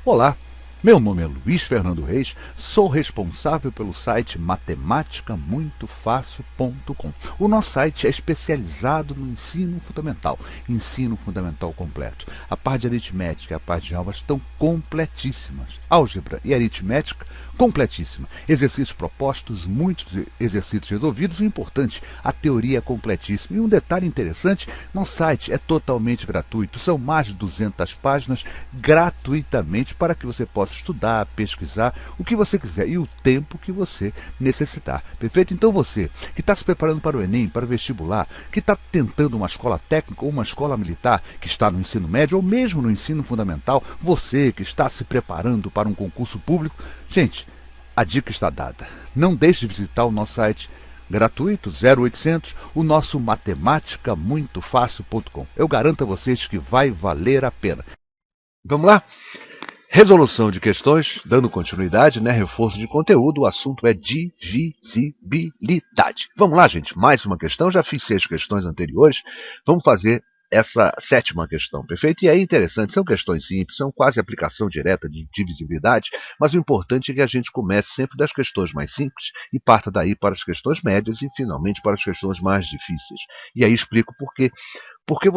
Olá, meu nome é Luiz Fernando Reis, sou responsável pelo site matematicamuitofácil.com. O nosso site é especializado no ensino fundamental completo. A parte de aritmética e a parte de álgebra estão completíssimas. Álgebra e aritmética, completíssima. Exercícios propostos, muitos exercícios resolvidos. O importante, a teoria é completíssima. E um detalhe interessante, nosso site é totalmente gratuito. São mais de 200 páginas gratuitamente para que você possa estudar, pesquisar, o que você quiser e o tempo que você necessitar. Perfeito? Então você que está se preparando para o Enem, para o vestibular, que está tentando uma escola técnica ou uma escola militar, que está no ensino médio ou mesmo no ensino fundamental, você que está se preparando para um concurso público, gente, a dica está dada. Não deixe de visitar o nosso site gratuito, 0800, o nosso matematicamuitofácil.com. Eu garanto a vocês que vai valer a pena. Vamos lá? Resolução de questões, dando continuidade, reforço de conteúdo, o assunto é divisibilidade. Vamos lá, gente, mais uma questão, já fiz 6 questões anteriores, vamos fazer essa 7ª questão, perfeito? E aí interessante, são questões simples, são quase aplicação direta de divisibilidade, mas o importante é que a gente comece sempre das questões mais simples e parta daí para as questões médias e finalmente para as questões mais difíceis. E aí explico por quê. Porque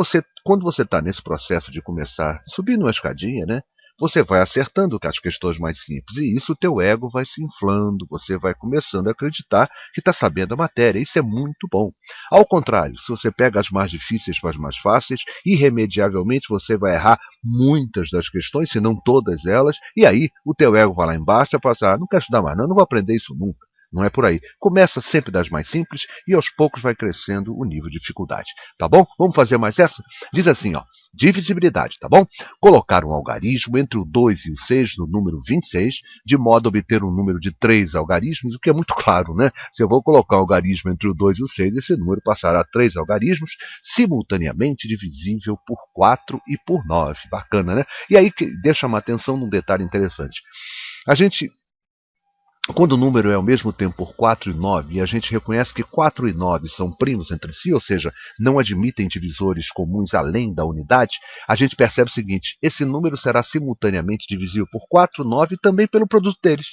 quando você está nesse processo de começar, subindo uma escadinha, você vai acertando com as questões mais simples e isso o teu ego vai se inflando, você vai começando a acreditar que está sabendo a matéria. Isso é muito bom. Ao contrário, se você pega as mais difíceis para as mais fáceis, irremediavelmente você vai errar muitas das questões, se não todas elas, e aí o teu ego vai lá embaixo e fala assim, não quero estudar mais, não vou aprender isso nunca. Não é por aí. Começa sempre das mais simples e aos poucos vai crescendo o nível de dificuldade. Tá bom? Vamos fazer mais essa? Diz assim, divisibilidade, tá bom? Colocar um algarismo entre o 2 e o 6 no número 26, de modo a obter um número de 3 algarismos, o que é muito claro, Se eu vou colocar um algarismo entre o 2 e o 6, esse número passará a 3 algarismos, simultaneamente divisível por 4 e por 9. Bacana, E aí, deixa chamar atenção num detalhe interessante. Quando o número é ao mesmo tempo por 4 e 9, e a gente reconhece que 4 e 9 são primos entre si, ou seja, não admitem divisores comuns além da unidade, a gente percebe o seguinte, esse número será simultaneamente divisível por 4, 9 e também pelo produto deles,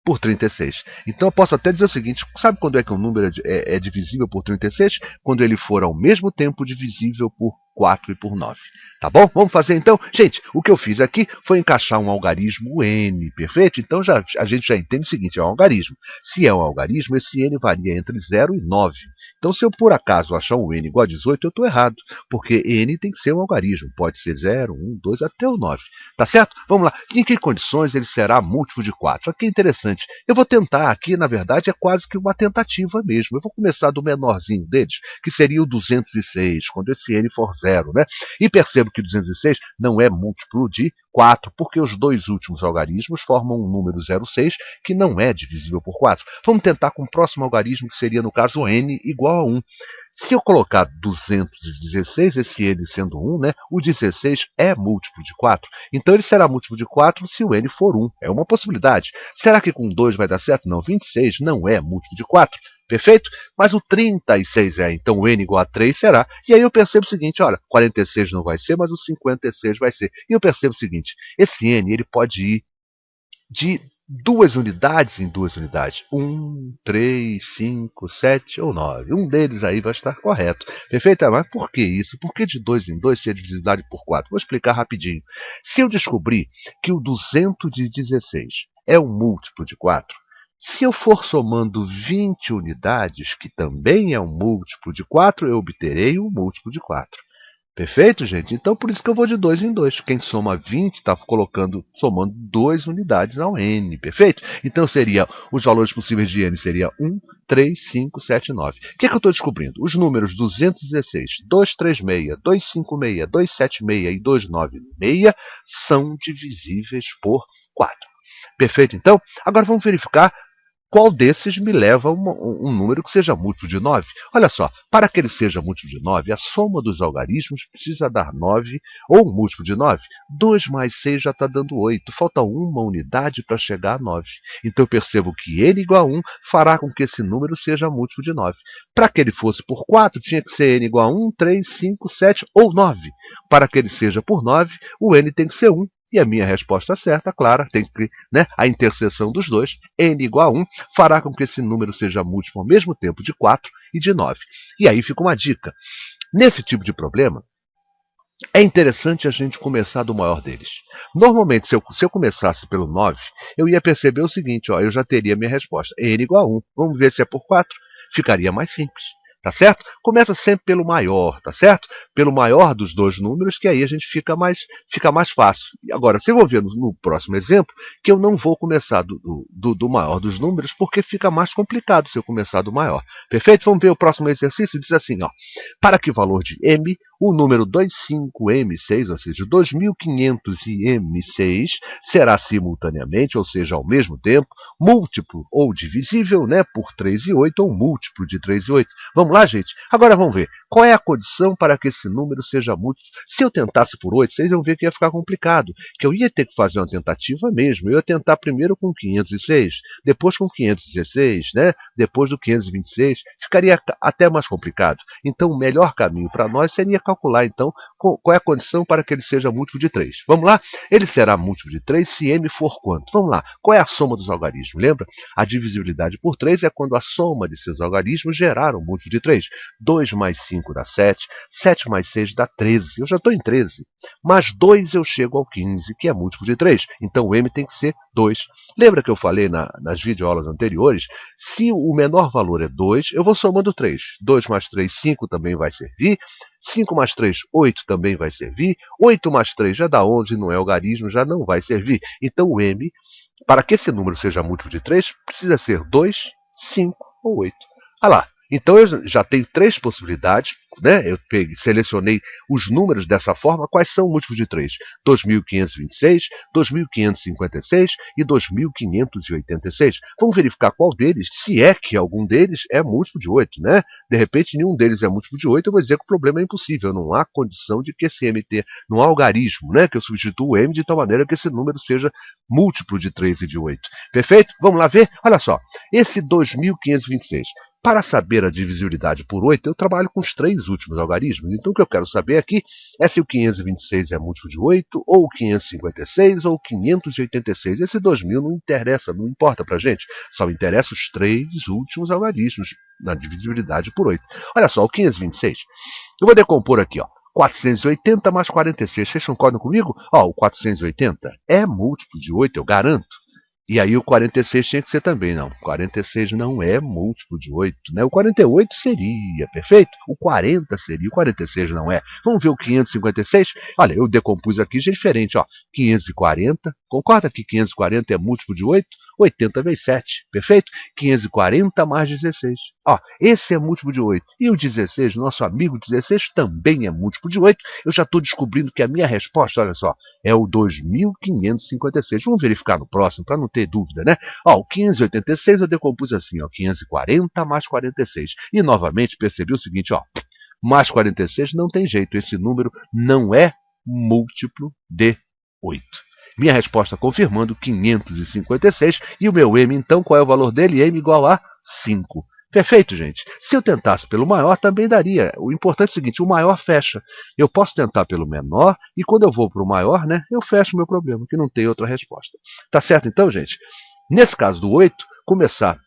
por 36. Então eu posso até dizer o seguinte, sabe quando é que um número é divisível por 36? Quando ele for ao mesmo tempo divisível por 4 e por 9. Tá bom? Vamos fazer então? Gente, o que eu fiz aqui foi encaixar um algarismo n, perfeito? Então a gente já entende o seguinte, é um algarismo. Se é um algarismo, esse n varia entre 0 e 9. Então se eu por acaso achar um n igual a 18, eu estou errado, porque n tem que ser um algarismo. Pode ser 0, 1, 2, até o 9. Tá certo? Vamos lá. Em que condições ele será múltiplo de 4? Aqui é interessante. Eu vou tentar aqui, na verdade, é quase que uma tentativa mesmo. Eu vou começar do menorzinho deles, que seria o 206, quando esse n for 0, E percebo que 206 não é múltiplo de 4, porque os dois últimos algarismos formam um número 0,6, que não é divisível por 4. Vamos tentar com o próximo algarismo, que seria, no caso, n igual a 1. Se eu colocar 216, esse n sendo 1, o 16 é múltiplo de 4. Então ele será múltiplo de 4 se o n for 1. É uma possibilidade. Será que com 2 vai dar certo? Não, 26 não é múltiplo de 4. Perfeito? Mas o 36 é, então o n igual a 3 será. E aí eu percebo o seguinte, olha, 46 não vai ser, mas o 56 vai ser. E eu percebo o seguinte, esse n ele pode ir de 2 unidades em 2 unidades. 1, 3, 5, 7 ou 9. Um deles aí vai estar correto. Perfeito? Mas por que isso? Por que de 2 em 2 ser divisibilidade por 4? Vou explicar rapidinho. Se eu descobrir que o 216 é um múltiplo de 4, se eu for somando 20 unidades, que também é um múltiplo de 4, eu obterei um múltiplo de 4. Perfeito, gente? Então, por isso que eu vou de 2 em 2. Quem soma 20 está somando 2 unidades ao n. Perfeito? Então, os valores possíveis de n seria 1, 3, 5, 7, 9. O que eu estou descobrindo? Os números 216, 236, 256, 276 e 296 são divisíveis por 4. Perfeito, então? Agora vamos verificar qual desses me leva a um número que seja múltiplo de 9. Olha só, para que ele seja múltiplo de 9, a soma dos algarismos precisa dar 9, ou um múltiplo de 9. 2 mais 6 já está dando 8, falta uma unidade para chegar a 9. Então eu percebo que n igual a 1 fará com que esse número seja múltiplo de 9. Para que ele fosse por 4, tinha que ser n igual a 1, 3, 5, 7 ou 9. Para que ele seja por 9, o n tem que ser 1. E a minha resposta certa, clara, tem que, né, a interseção dos dois, n igual a 1, fará com que esse número seja múltiplo ao mesmo tempo de 4 e de 9. E aí fica uma dica. Nesse tipo de problema, é interessante a gente começar do maior deles. Normalmente, se eu começasse pelo 9, eu ia perceber o seguinte, ó, eu já teria minha resposta, n igual a 1. Vamos ver se é por 4. Ficaria mais simples. Tá certo? Começa sempre pelo maior, tá certo? Pelo maior dos dois números, que aí a gente fica mais fácil. Agora, vocês vão ver no próximo exemplo que eu não vou começar do maior dos números, porque fica mais complicado se eu começar do maior. Perfeito? Vamos ver o próximo exercício. Diz assim, ó, para que valor de m, o número 25m6, ou seja, 2500m6, será simultaneamente, ou seja, ao mesmo tempo, múltiplo ou divisível, né, por 3 e 8, ou múltiplo de 3 e 8. Vamos lá, gente? Agora vamos ver. Qual é a condição para que esse número seja múltiplo? Se eu tentasse por 8, vocês vão ver que ia ficar complicado. Que eu ia ter que fazer uma tentativa mesmo. Eu ia tentar primeiro com 506, depois com 516, né? Depois do 526. Ficaria até mais complicado. Então, o melhor caminho para nós seria calcular, então, qual é a condição para que ele seja múltiplo de 3. Vamos lá? Ele será múltiplo de 3 se m for quanto? Vamos lá. Qual é a soma dos algarismos? Lembra? A divisibilidade por 3 é quando a soma de seus algarismos gerar um múltiplo de 3. 2 mais 5 dá 7. 7 mais 6 dá 13. Eu já estou em 13. Mais 2 eu chego ao 15, que é múltiplo de 3. Então o m tem que ser 2. Lembra que eu falei nas videoaulas anteriores? Se o menor valor é 2, eu vou somando 3. 2 mais 3, 5 também vai servir. 5 mais 3, 8 também vai servir. 8 mais 3 já dá 11, não é algarismo, já não vai servir. Então o m, para que esse número seja múltiplo de 3, precisa ser 2, 5 ou 8. Olha lá. Então eu já tenho 3 possibilidades, né? Eu selecionei os números dessa forma. Quais são múltiplos de 3? 2.526, 2.556 e 2.586. Vamos verificar qual deles, se é que algum deles é múltiplo de 8, né? De repente, nenhum deles é múltiplo de 8, eu vou dizer que o problema é impossível. Não há condição de que esse m não há algarismo, né? Que eu substituo o m de tal maneira que esse número seja múltiplo de 3 e de 8. Perfeito? Vamos lá ver? Olha só, esse 2.526. Para saber a divisibilidade por 8, eu trabalho com os 3 últimos algarismos. Então, o que eu quero saber aqui é se o 526 é múltiplo de 8, ou 556, ou 586. Esse 2000 não interessa, não importa para a gente. Só interessa os 3 últimos algarismos na divisibilidade por 8. Olha só, o 526. Eu vou decompor aqui, ó. 480 mais 46. Vocês concordam comigo? Ó, o 480 é múltiplo de 8, eu garanto. E aí o 46 tinha que ser também, não. 46 não é múltiplo de 8, né? O 48 seria, perfeito? O 40 seria, o 46 não é. Vamos ver o 556? Olha, eu decompus aqui já diferente, ó. 540, concorda que 540 é múltiplo de 8? 80 vezes 7, perfeito? 540 mais 16. Ó, esse é múltiplo de 8. E o 16, nosso amigo 16, também é múltiplo de 8. Eu já estou descobrindo que a minha resposta, olha só, é o 2556. Vamos verificar no próximo, para não ter dúvida, né? Ó, o 586 eu decompus assim, ó, 540 mais 46. E novamente percebi o seguinte, ó, mais 46 não tem jeito, esse número não é múltiplo de 8. Minha resposta confirmando 556. E o meu m, então, qual é o valor dele? M igual a 5. Perfeito, gente. Se eu tentasse pelo maior, também daria. O importante é o seguinte, o maior fecha. Eu posso tentar pelo menor, e quando eu vou para o maior, né, eu fecho o meu problema, que não tem outra resposta. Tá certo, então, gente? Nesse caso do 8, começar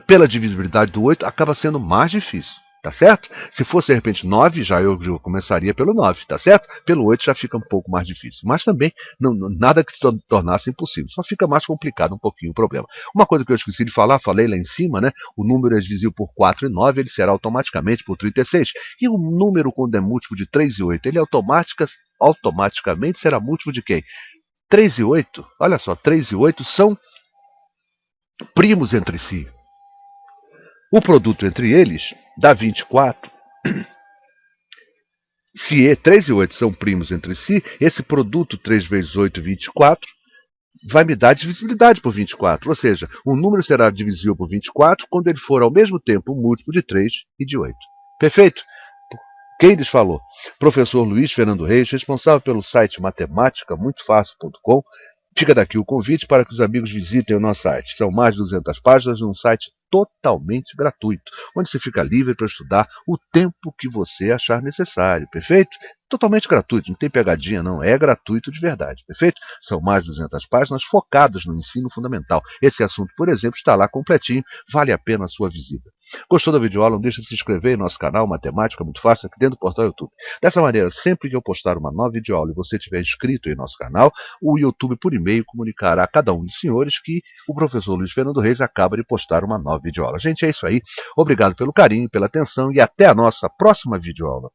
pela divisibilidade do 8 acaba sendo mais difícil. Tá certo? Se fosse, de repente, 9, eu começaria pelo 9, tá certo? Pelo 8 já fica um pouco mais difícil. Mas também, nada que se tornasse impossível. Só fica mais complicado um pouquinho o problema. Uma coisa que eu esqueci de falar, falei lá em cima, né? O número é divisível por 4 e 9, ele será automaticamente por 36. E o número, quando é múltiplo de 3 e 8, ele automaticamente será múltiplo de quem? 3 e 8, olha só, 3 e 8 são primos entre si. O produto entre eles dá 24. Se 3 e 8 são primos entre si, esse produto 3 vezes 8, 24, vai me dar divisibilidade por 24. Ou seja, um número será divisível por 24 quando ele for ao mesmo tempo um múltiplo de 3 e de 8. Perfeito? Quem lhes falou? Professor Luiz Fernando Reis, responsável pelo site matemática.mutofácil.com. Fica daqui o convite para que os amigos visitem o nosso site. São mais de 200 páginas num site totalmente gratuito, onde você fica livre para estudar o tempo que você achar necessário, perfeito? Totalmente gratuito, não tem pegadinha não, é gratuito de verdade, perfeito? São mais de 200 páginas focadas no ensino fundamental. Esse assunto, por exemplo, está lá completinho, vale a pena a sua visita. Gostou da videoaula? Não deixe de se inscrever em nosso canal Matemática Muito Fácil aqui dentro do portal YouTube. Dessa maneira, sempre que eu postar uma nova videoaula e você estiver inscrito em nosso canal, o YouTube por e-mail comunicará a cada um dos senhores que o professor Luiz Fernando Reis acaba de postar uma nova videoaula. Gente, é isso aí. Obrigado pelo carinho, pela atenção e até a nossa próxima videoaula.